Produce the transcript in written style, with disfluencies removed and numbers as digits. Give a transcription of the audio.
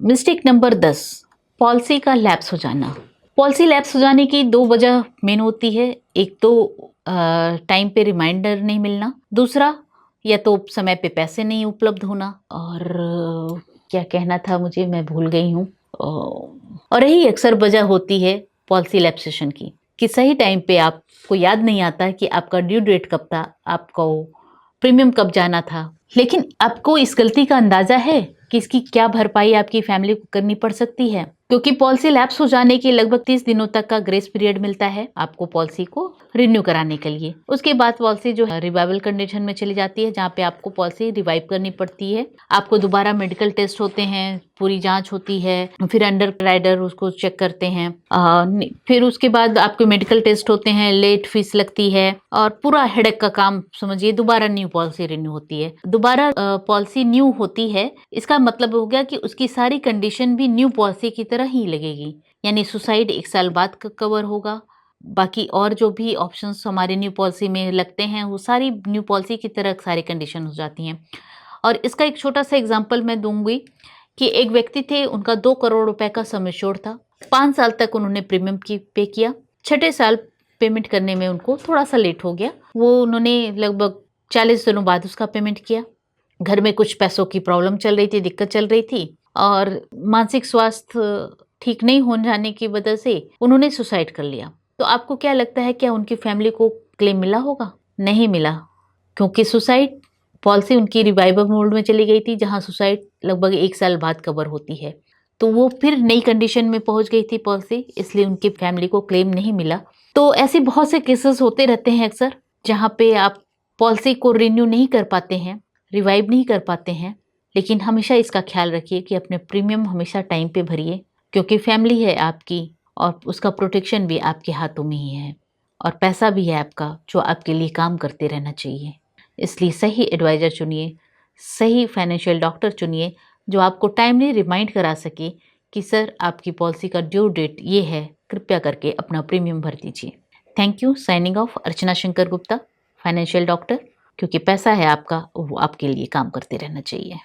Mistake number 10, policy का lapse हो जाना। पॉलिसी लैप्स हो जाने की दो वजह मेन होती है। एक तो टाइम पे रिमाइंडर नहीं मिलना, दूसरा या तो समय पे पैसे नहीं उपलब्ध होना, और क्या कहना था मुझे, मैं भूल गई हूँ। और यही अक्सर वजह होती है पॉलिसी लैप्सेशन की, कि सही टाइम पे आपको याद नहीं आता कि आपका ड्यू डेट कब था, आपको प्रीमियम कब जाना था। लेकिन आपको इस गलती का अंदाजा है कि इसकी क्या भरपाई आपकी फैमिली को करनी पड़ सकती है, क्योंकि पॉलिसी लैप्स हो जाने के लगभग 30 दिनों तक का ग्रेस पीरियड मिलता है आपको पॉलिसी को रिन्यू कराने के लिए। उसके बाद पॉलिसी जो है रिवाइवल कंडीशन में चली जाती है, जहाँ पे आपको पॉलिसी रिवाइव करनी पड़ती है। आपको दोबारा मेडिकल टेस्ट होते हैं, पूरी जांच होती है, फिर अंडर राइडर उसको चेक करते हैं, फिर उसके बाद आपके मेडिकल टेस्ट होते हैं, लेट फीस लगती है, और पूरा हेडेक का काम समझिए, दोबारा न्यू पॉलिसी रिन्यू होती है। दोबारा पॉलिसी न्यू होती है, इसका मतलब हो गया कि उसकी सारी कंडीशन भी न्यू पॉलिसी की तरह ही लगेगी। यानी सुसाइड 1 साल बाद कवर होगा, बाकी और जो भी ऑप्शंस हमारे न्यू पॉलिसी में लगते हैं वो सारी न्यू पॉलिसी की तरह सारी कंडीशन हो जाती हैं। और इसका एक छोटा सा एग्जांपल मैं दूंगी कि एक व्यक्ति थे, उनका 2 करोड़ रुपए का सम एश्योर्ड था। 5 साल तक उन्होंने प्रीमियम की पे किया। छठे साल पेमेंट करने में उनको थोड़ा सा लेट हो गया। वो उन्होंने लगभग 40 दिनों बाद उसका पेमेंट किया। घर में कुछ पैसों की प्रॉब्लम चल रही थी, दिक्कत चल रही थी, और मानसिक स्वास्थ्य ठीक नहीं हो जाने की वजह से उन्होंने सुसाइड कर लिया। तो आपको क्या लगता है, क्या उनकी फैमिली को क्लेम मिला होगा? नहीं मिला, क्योंकि सुसाइड पॉलिसी उनकी रिवाइवल मोड में चली गई थी, जहां सुसाइड लगभग 1 साल बाद कवर होती है। तो वो फिर नई कंडीशन में पहुंच गई थी पॉलिसी, इसलिए उनकी फैमिली को क्लेम नहीं मिला। तो ऐसे बहुत से केसेस होते रहते हैं अक्सर, जहाँ पे आप पॉलिसी को रिन्यू नहीं कर पाते हैं, रिवाइव नहीं कर पाते हैं। लेकिन हमेशा इसका ख्याल रखिए कि अपने प्रीमियम हमेशा टाइम पे भरिए, क्योंकि फैमिली है आपकी और उसका प्रोटेक्शन भी आपके हाथों में ही है, और पैसा भी है आपका जो आपके लिए काम करते रहना चाहिए। इसलिए सही एडवाइज़र चुनिए, सही फाइनेंशियल डॉक्टर चुनिए, जो आपको टाइमली रिमाइंड करा सके कि सर आपकी पॉलिसी का ड्यू डेट ये है, कृपया करके अपना प्रीमियम भर दीजिए। Thank you. Signing off, Archana Shankar Gupta, financial doctor. क्योंकि पैसा है आपका, वो आपके लिए काम करते रहना चाहिए।